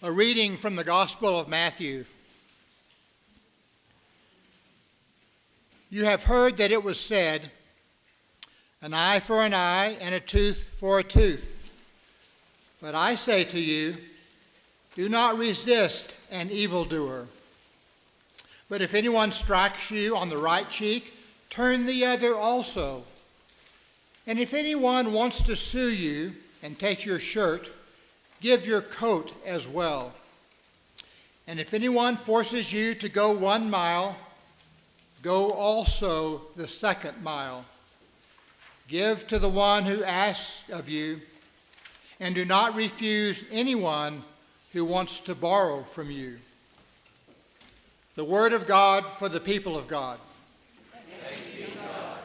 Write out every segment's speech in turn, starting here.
A reading from the Gospel of Matthew. You have heard that it was said, an eye for an eye and a tooth for a tooth. But I say to you, do not resist an evildoer. But if anyone strikes you on the right cheek, turn the other also. And if anyone wants to sue you and take your shirt, give your coat as well. And if anyone forces you to go 1 mile, go also the 2nd mile. Give to the one who asks of you, and do not refuse anyone who wants to borrow from you. The word of God for the people of God. Thanks be to God.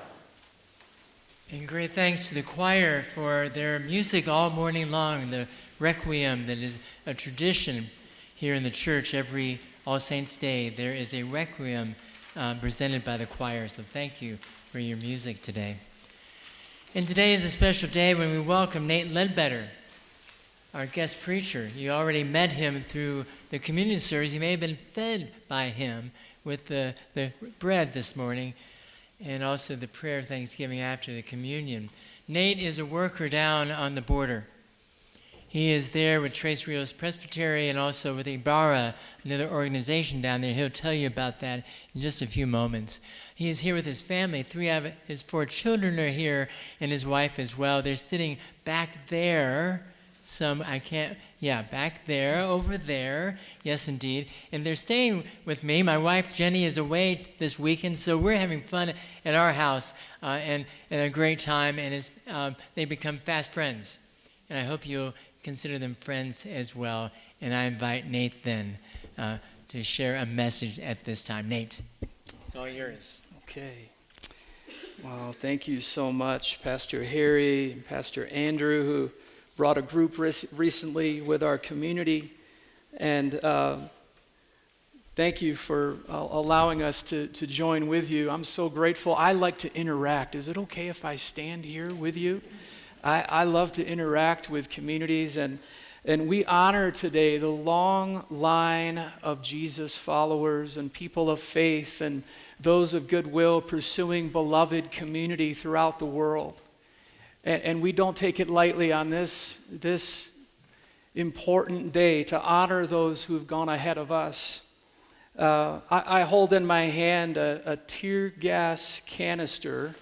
And great thanks to the choir for their music all morning long, the Requiem that is a tradition here in the church. Every All Saints' Day there is a Requiem presented by the choir, so thank you for your music today. And today is a special day when we welcome Nate Ledbetter, our guest preacher. You already met him through the communion service. You may have been fed by him with the bread this morning and also the prayer of thanksgiving after the communion. Nate is a worker down on the border. He is there with Tres Rios Presbyterian and also with Abara, another organization down there. He'll tell you about that in just a few moments. He is here with his family. 3 of his 4 children are here and his wife as well. They're sitting back there. Back there, over there. Yes, indeed. And they're staying with me. My wife, Jenny, is away this weekend, so we're having fun at our house and a great time, and they become fast friends. And I hope you'll consider them friends as well. And I invite Nate then to share a message at this time. Nate, it's all yours. Okay. Well, thank you so much, Pastor Harry and Pastor Andrew, who brought a group recently with our community. And thank you for allowing us to join with you. I'm so grateful. I like to interact. Is it okay if I stand here with you? I love to interact with communities, and we honor today the long line of Jesus followers and people of faith and those of goodwill pursuing beloved community throughout the world. And we don't take it lightly on this important day to honor those who've gone ahead of us. I hold in my hand a tear gas canister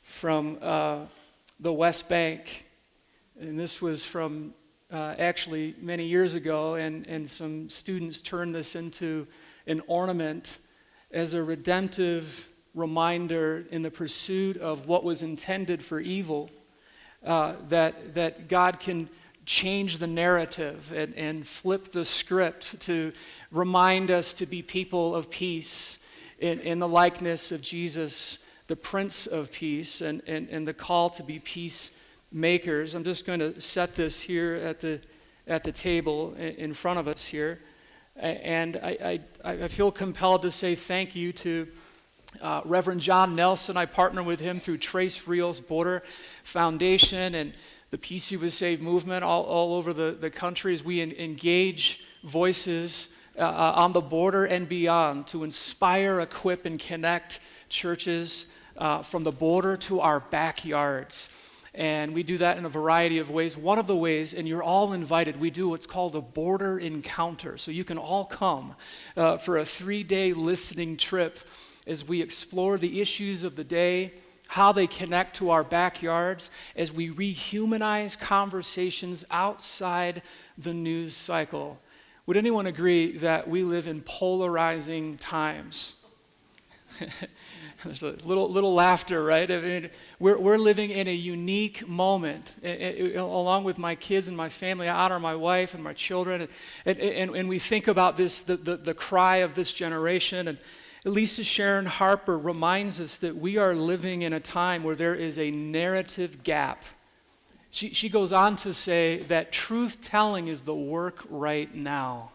from the West Bank, and this was from actually many years ago, and some students turned this into an ornament as a redemptive reminder in the pursuit of what was intended for evil, that God can change the narrative and flip the script to remind us to be people of peace in the likeness of Jesus, the Prince of Peace, and the call to be peacemakers. I'm just going to set this here at the table in front of us here. And I feel compelled to say thank you to Reverend John Nelson. I partner with him through Tres Rios Border Foundation and the Peace You Would Save movement all over the country as we engage voices on the border and beyond to inspire, equip, and connect churches from the border to our backyards. And we do that in a variety of ways. One of the ways, and you're all invited, we do what's called a border encounter. So you can all come for a 3-day listening trip as we explore the issues of the day, how they connect to our backyards, as we rehumanize conversations outside the news cycle. Would anyone agree that we live in polarizing times? There's a little laughter, right? I mean, we're living in a unique moment. Along with my kids and my family, I honor my wife and my children, and we think about this, the cry of this generation. And Lisa Sharon Harper reminds us that we are living in a time where there is a narrative gap. She goes on to say that truth-telling is the work right now.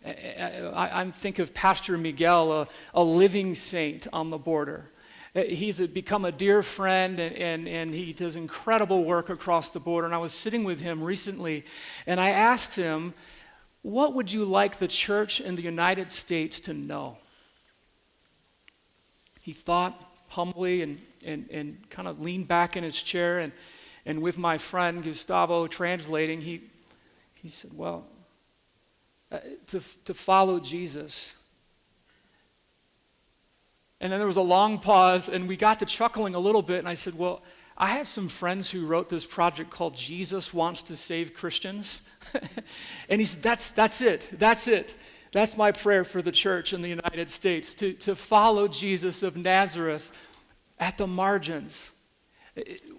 I think of Pastor Miguel, a living saint on the border. He's become a dear friend, and he does incredible work across the border. And I was sitting with him recently, and I asked him, what would you like the church in the United States to know? He thought humbly and kind of leaned back in his chair, and with my friend Gustavo translating, he said, well, to follow Jesus. And then there was a long pause, and we got to chuckling a little bit, and I said, well, I have some friends who wrote this project called Jesus Wants to Save Christians. And he said, that's it. That's my prayer for the church in the United States, to follow Jesus of Nazareth at the margins.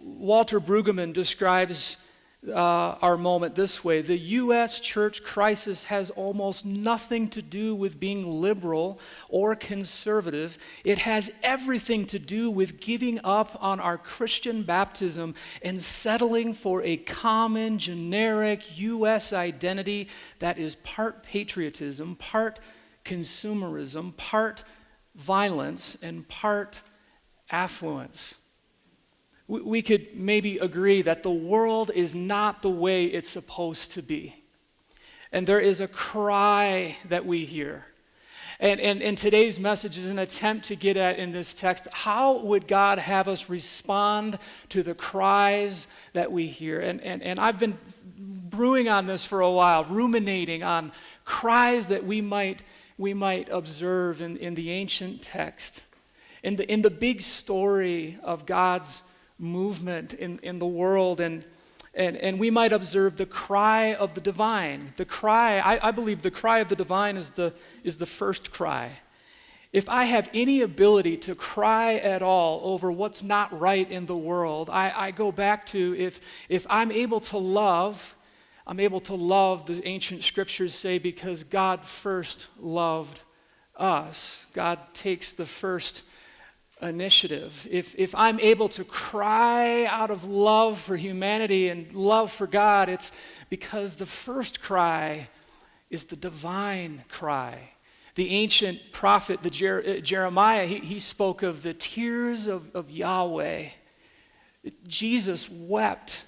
Walter Brueggemann describes our moment this way: the U.S. church crisis has almost nothing to do with being liberal or conservative. It has everything to do with giving up on our Christian baptism and settling for a common, generic U.S. identity that is part patriotism, part consumerism, part violence, and part affluence. We could maybe agree that the world is not the way it's supposed to be. And there is a cry that we hear. And today's message is an attempt to get at, in this text, how would God have us respond to the cries that we hear? And I've been brewing on this for a while, ruminating on cries that we might observe in the ancient text, in the big story of God's movement in the world, and we might observe the cry of the divine. The cry, I believe the cry of the divine is the first cry. If I have any ability to cry at all over what's not right in the world, I go back to if I'm able to love, the ancient scriptures say, because God first loved us. God takes the first initiative. If I'm able to cry out of love for humanity and love for God, it's because the first cry is the divine cry. The ancient prophet, Jeremiah, he spoke of the tears of Yahweh. Jesus wept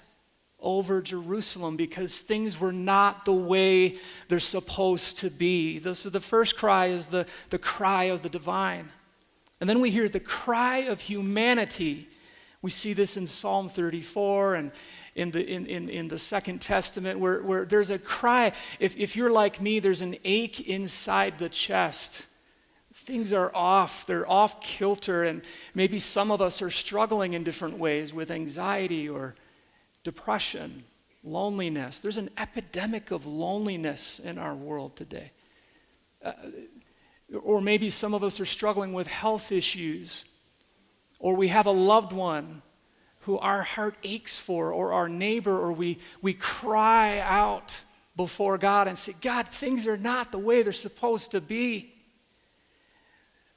over Jerusalem because things were not the way they're supposed to be. So the first cry is the cry of the divine. And then we hear the cry of humanity. We see this in Psalm 34 and in the Second Testament where there's a cry. If you're like me, there's an ache inside the chest. Things are off. They're off kilter, and maybe some of us are struggling in different ways with anxiety or depression, loneliness. There's an epidemic of loneliness in our world today. Or maybe some of us are struggling with health issues, or we have a loved one who our heart aches for, or our neighbor, or we cry out before God and say, God, things are not the way they're supposed to be.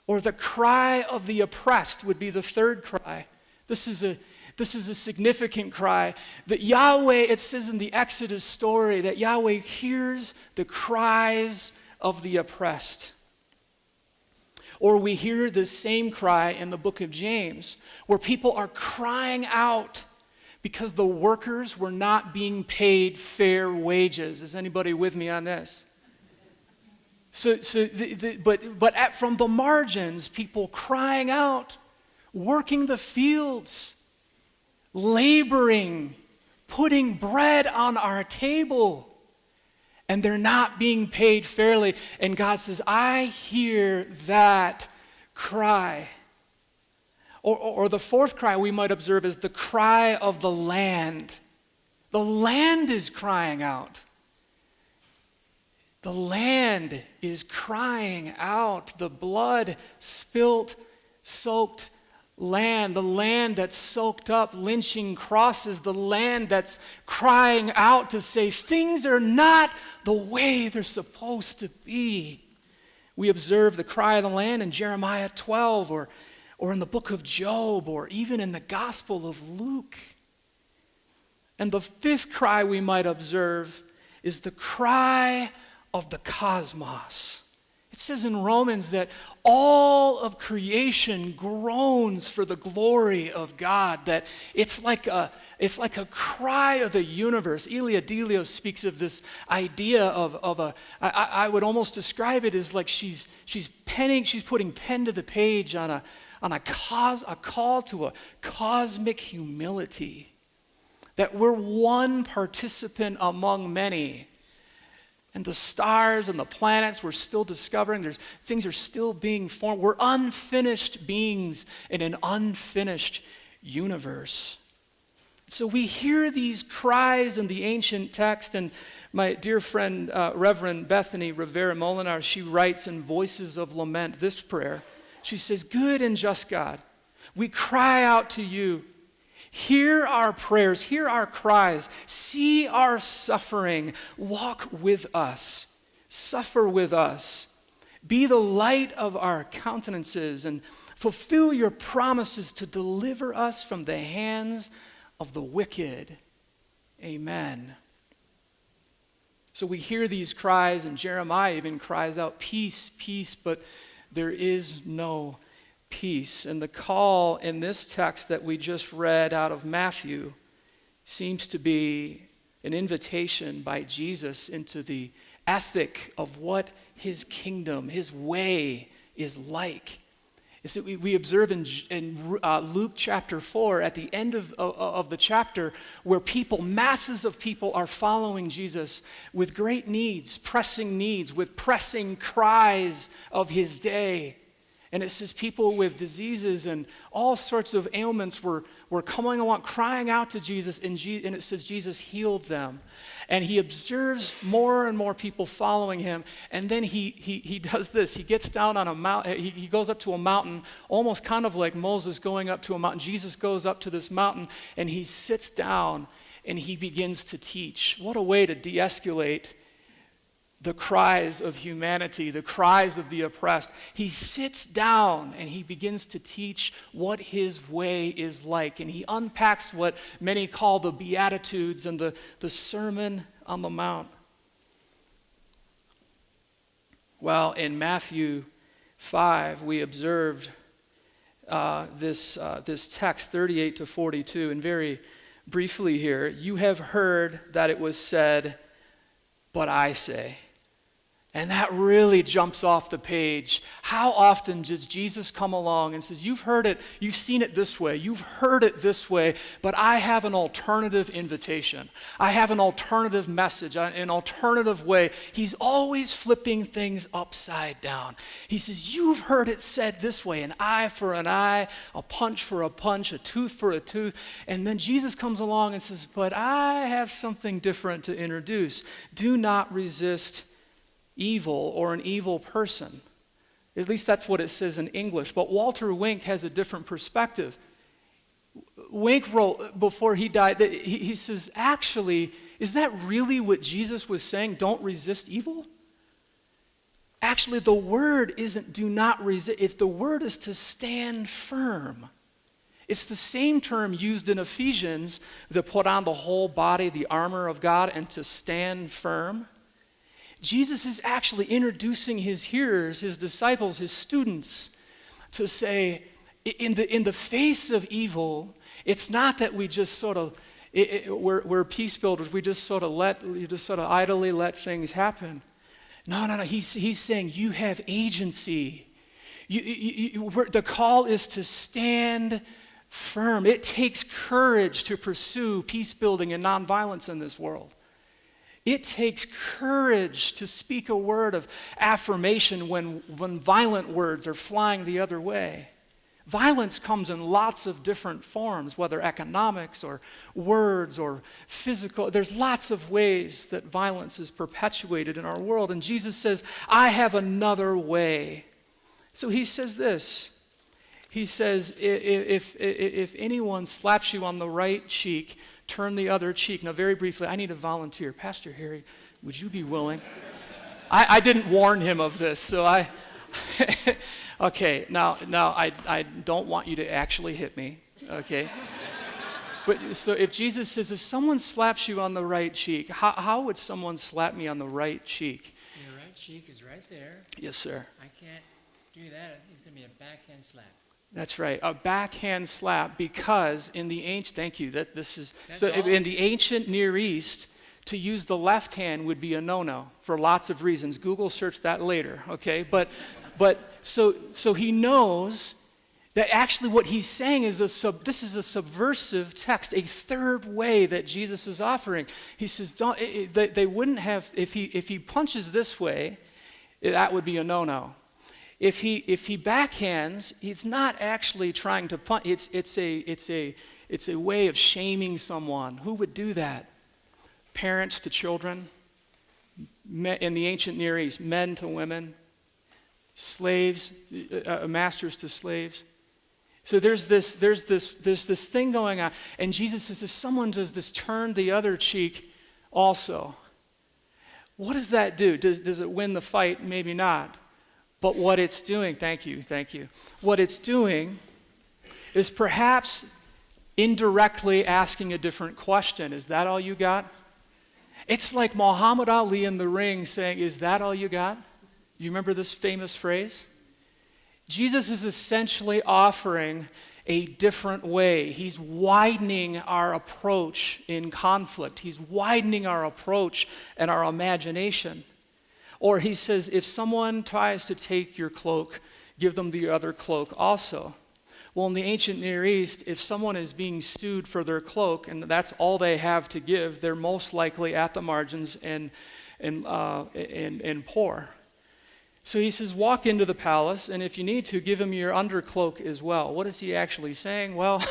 Or the cry of the oppressed would be the third cry. This is a significant cry. That Yahweh, it says in the Exodus story, that Yahweh hears the cries of the oppressed. Or we hear the same cry in the book of James, where people are crying out because the workers were not being paid fair wages. Is anybody with me on this? But from the margins, people crying out, working the fields, laboring, putting bread on our table, and they're not being paid fairly. And God says, I hear that cry. Or the fourth cry we might observe is the cry of the land. The land is crying out. The land is crying out. The blood-spilt, soaked land, the land that's soaked up lynching crosses, the land that's crying out to say things are not the way they're supposed to be. We observe the cry of the land in Jeremiah 12 or in the book of Job or even in the Gospel of Luke. And the fifth cry we might observe is the cry of the cosmos. It says in Romans that all of creation groans for the glory of God, that it's like a It's like a cry of the universe. Elia Delio speaks of this idea I would almost describe it as like she's putting pen to the page on a call to a cosmic humility. That we're one participant among many. And the stars and the planets we're still discovering, things are still being formed. We're unfinished beings in an unfinished universe. So we hear these cries in the ancient text, and my dear friend, Reverend Bethany Rivera Molinar, she writes in Voices of Lament this prayer. She says, "Good and just God, we cry out to you. Hear our prayers, hear our cries, see our suffering, walk with us, suffer with us, be the light of our countenances, and fulfill your promises to deliver us from the hands of the wicked. Amen." So we hear these cries, and Jeremiah even cries out, "Peace, peace," but there is no peace. And the call in this text that we just read out of Matthew seems to be an invitation by Jesus into the ethic of what his kingdom, his way is like. Is that we observe in Luke chapter 4 at the end of the chapter where masses of people are following Jesus with great needs, with pressing cries of his day. And it says people with diseases and all sorts of ailments were coming along, crying out to Jesus, and it says Jesus healed them. And he observes more and more people following him, and then he does this. He gets down on a mountain, he goes up to a mountain, almost kind of like Moses going up to a mountain. Jesus goes up to this mountain, and he sits down, and he begins to teach. What a way to de-escalate the cries of humanity, the cries of the oppressed. He sits down and he begins to teach what his way is like. And he unpacks what many call the Beatitudes and the Sermon on the Mount. Well, in Matthew 5, we observed this text, 38 to 42, and very briefly here, "You have heard that it was said, but I say." And that really jumps off the page. How often does Jesus come along and says, "You've heard it, you've seen it this way, you've heard it this way, but I have an alternative invitation. I have an alternative message, an alternative way." He's always flipping things upside down. He says, "You've heard it said this way, an eye for an eye, a punch for a punch, a tooth for a tooth." And then Jesus comes along and says, "But I have something different to introduce. Do not resist evil or an evil person." At least that's what it says in English. But Walter Wink has a different perspective. Wink wrote before he died that he says, actually, is that really what Jesus was saying? Don't resist evil? Actually, the word isn't do not resist. The word is to stand firm. It's the same term used in Ephesians, to put on the whole body, the armor of God, and to stand firm. Jesus is actually introducing his hearers, his disciples, his students, to say, in the face of evil, it's not that we just sort of, we're peace builders, we just sort of idly let things happen. No. He's saying you have agency. The call is to stand firm. It takes courage to pursue peace building and nonviolence in this world. It takes courage to speak a word of affirmation when violent words are flying the other way. Violence comes in lots of different forms, whether economics or words or physical. There's lots of ways that violence is perpetuated in our world. And Jesus says, "I have another way." So he says this. He says, if anyone slaps you on the right cheek, turn the other cheek. Now, very briefly, I need a volunteer. Pastor Harry, would you be willing? I didn't warn him of this, so okay, now I don't want you to actually hit me, okay? But so if Jesus says, if someone slaps you on the right cheek, how would someone slap me on the right cheek? Your right cheek is right there. Yes, sir. I can't do that. It's going to be a backhand slap. That's right, a backhand slap, because in the ancient, thank you, That's so all. in the ancient Near East, to use the left hand would be a no-no for lots of reasons. Google search that later, okay? But so he knows that actually what he's saying is this is a subversive text, a third way that Jesus is offering. He says, they wouldn't have, if he punches this way, that would be a no-no. If he backhands, he's not actually trying to punch. It's a way of shaming someone. Who would do that? Parents to children, in the ancient Near East, men to women, slaves, masters to slaves. So there's this thing going on, and Jesus says, if someone does this, turn the other cheek also. What does that do? Does it win the fight? Maybe not. But what it's doing, thank you. What it's doing is perhaps indirectly asking a different question. Is that all you got? It's like Muhammad Ali in the ring saying, is that all you got? You remember this famous phrase? Jesus is essentially offering a different way. He's widening our approach in conflict. He's widening our approach and our imagination. Or he says, if someone tries to take your cloak, give them the other cloak also. Well, in the ancient Near East, if someone is being sued for their cloak, and that's all they have to give, they're most likely at the margins and poor. So he says, walk into the palace, and if you need to, give him your undercloak as well. What is he actually saying? Well,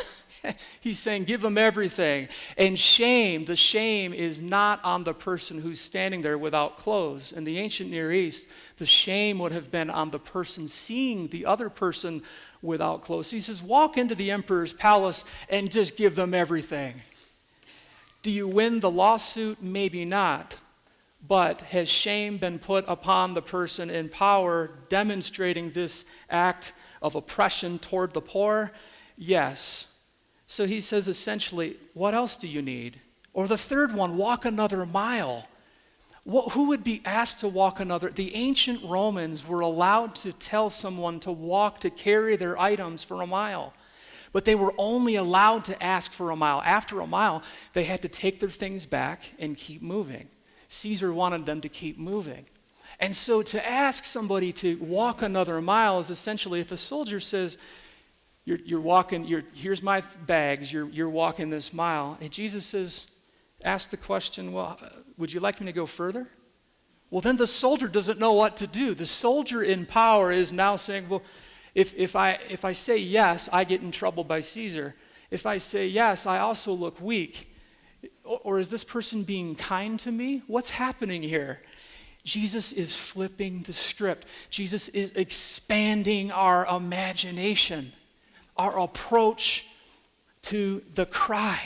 he's saying, give them everything. And the shame is not on the person who's standing there without clothes. In the ancient Near East, the shame would have been on the person seeing the other person without clothes. He says, walk into the emperor's palace and just give them everything. Do you win the lawsuit? Maybe not. But has shame been put upon the person in power, demonstrating this act of oppression toward the poor? Yes. So he says essentially, what else do you need? Or the third one, walk another mile. Who would be asked to walk another? The ancient Romans were allowed to tell someone to walk, to carry their items for a mile. But they were only allowed to ask for a mile. After a mile, they had to take their things back and keep moving. Caesar wanted them to keep moving. And so to ask somebody to walk another mile is essentially, if a soldier says, you're walking, here's my bags, you're walking this mile. And Jesus says, ask the question, well, would you like me to go further? Well, then the soldier doesn't know what to do. The soldier in power is now saying, well, if I say yes, I get in trouble by Caesar. If I say yes, I also look weak. Or is this person being kind to me? What's happening here? Jesus is flipping the script. Jesus is expanding our imagination, our approach to the cry.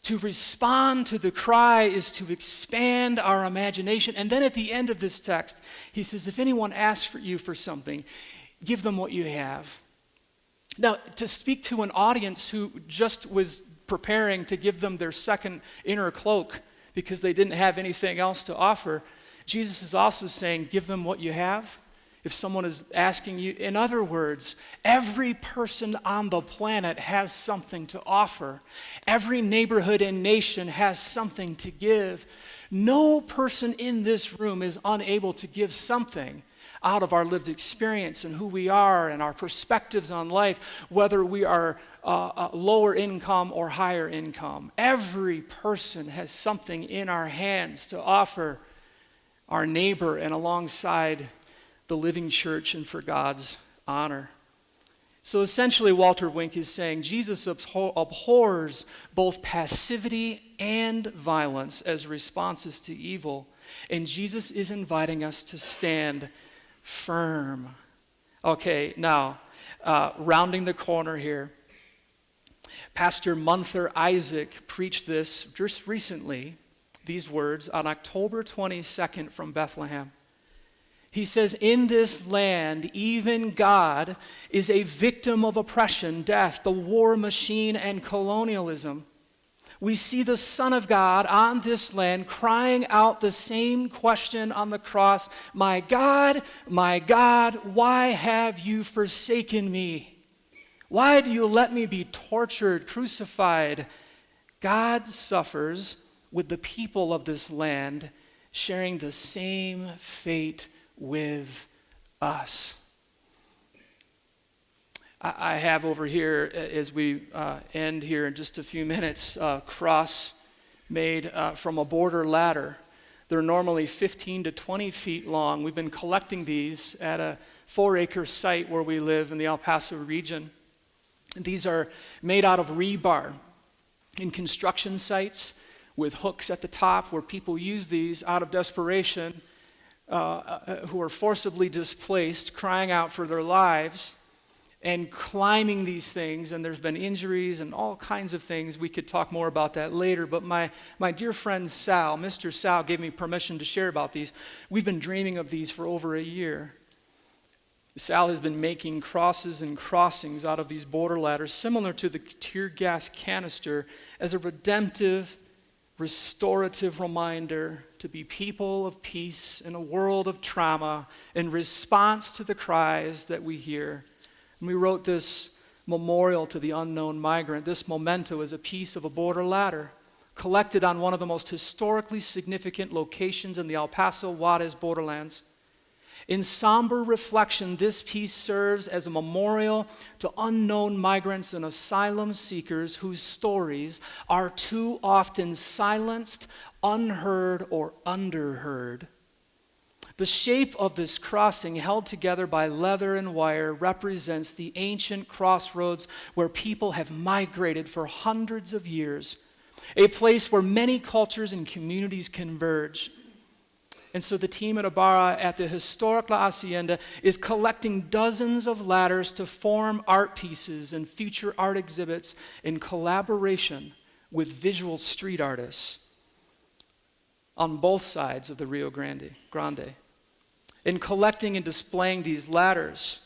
To respond to the cry is to expand our imagination. And then at the end of this text, he says, if anyone asks you for something, give them what you have. Now, to speak to an audience who just was preparing to give them their second inner cloak because they didn't have anything else to offer, Jesus is also saying, give them what you have. If someone is asking you, in other words, every person on the planet has something to offer. Every neighborhood and nation has something to give. No person in this room is unable to give something out of our lived experience and who we are and our perspectives on life, whether we are lower income or higher income. Every person has something in our hands to offer our neighbor and alongside the living church and for God's honor. So essentially, Walter Wink is saying Jesus abhors both passivity and violence as responses to evil, and Jesus is inviting us to stand firm. Okay, now, rounding the corner here, Pastor Munther Isaac preached this just recently, these words, on October 22nd from Bethlehem. He says, in this land, even God is a victim of oppression, death, the war machine, and colonialism. We see the Son of God on this land crying out the same question on the cross, my God, why have you forsaken me? Why do you let me be tortured, crucified? God suffers with the people of this land, sharing the same fate with us. I have over here, as we end here in just a few minutes, a cross made from a border ladder. They're normally 15 to 20 feet long. We've been collecting these at a 4-acre site where we live in the El Paso region. And these are made out of rebar in construction sites with hooks at the top where people use these out of desperation, who are forcibly displaced, crying out for their lives, and climbing these things, and there's been injuries and all kinds of things. We could talk more about that later, but my dear friend Sal, Mr. Sal, gave me permission to share about these. We've been dreaming of these for over a year. Sal has been making crosses and crossings out of these border ladders, similar to the tear gas canister, as a redemptive, restorative reminder to be people of peace in a world of trauma in response to the cries that we hear. And we wrote this memorial to the unknown migrant. This memento is a piece of a border ladder collected on one of the most historically significant locations in the El Paso Juarez borderlands. In somber reflection, this piece serves as a memorial to unknown migrants and asylum seekers whose stories are too often silenced, unheard, or underheard. The shape of this crossing, held together by leather and wire, represents the ancient crossroads where people have migrated for hundreds of years, a place where many cultures and communities converge. And so the team at Abara at the historic La Hacienda is collecting dozens of ladders to form art pieces and future art exhibits in collaboration with visual street artists on both sides of the Rio Grande. In collecting and displaying these ladders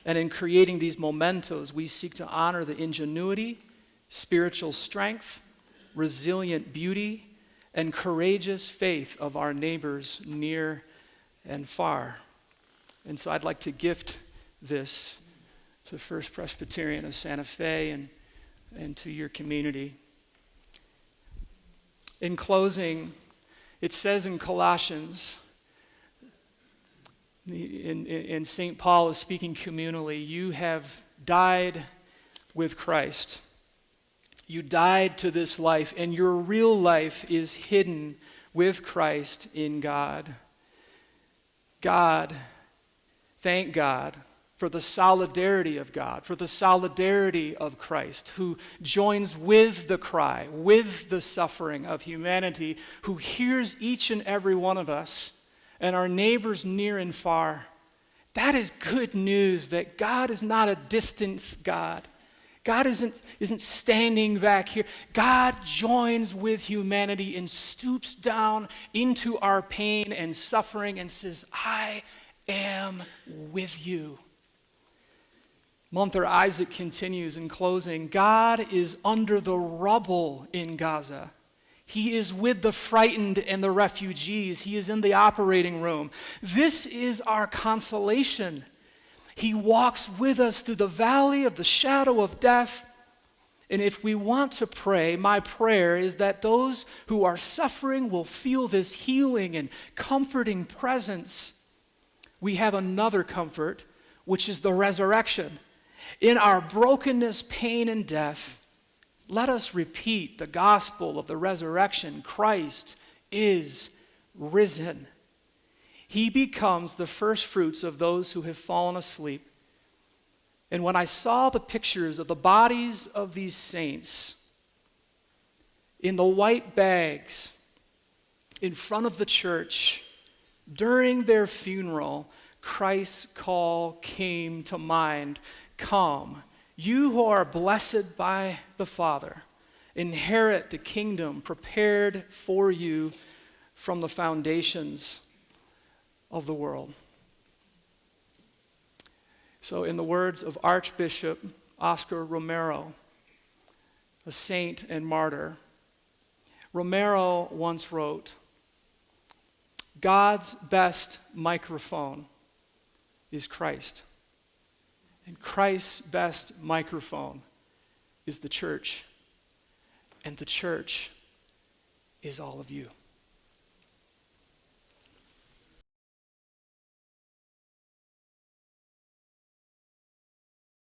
and in creating these mementos, we seek to honor the ingenuity, spiritual strength, resilient beauty, and courageous faith of our neighbors near and far. And so I'd like to gift this to First Presbyterian of Santa Fe and to your community. In closing, it says in Colossians, and St. Paul is speaking communally, you have died with Christ. You died to this life, and your real life is hidden with Christ in God. Thank God for the solidarity of God, for the solidarity of Christ, who joins with the cry, with the suffering of humanity, who hears each and every one of us and our neighbors near and far. That is good news, that God is not a distant God. God isn't standing back here. God joins with humanity and stoops down into our pain and suffering and says, I am with you. Monther Isaac continues in closing, God is under the rubble in Gaza. He is with the frightened and the refugees. He is in the operating room. This is our consolation. He walks with us through the valley of the shadow of death. And if we want to pray, my prayer is that those who are suffering will feel this healing and comforting presence. We have another comfort, which is the resurrection. In our brokenness, pain, and death, let us repeat the gospel of the resurrection. Christ is risen. He becomes the first fruits of those who have fallen asleep. And when I saw the pictures of the bodies of these saints in the white bags in front of the church during their funeral, Christ's call came to mind. Come, you who are blessed by the Father, inherit the kingdom prepared for you from the foundations of the world. So in the words of Archbishop Oscar Romero, a saint and martyr, Romero once wrote, God's best microphone is Christ. And Christ's best microphone is the church. And the church is all of you.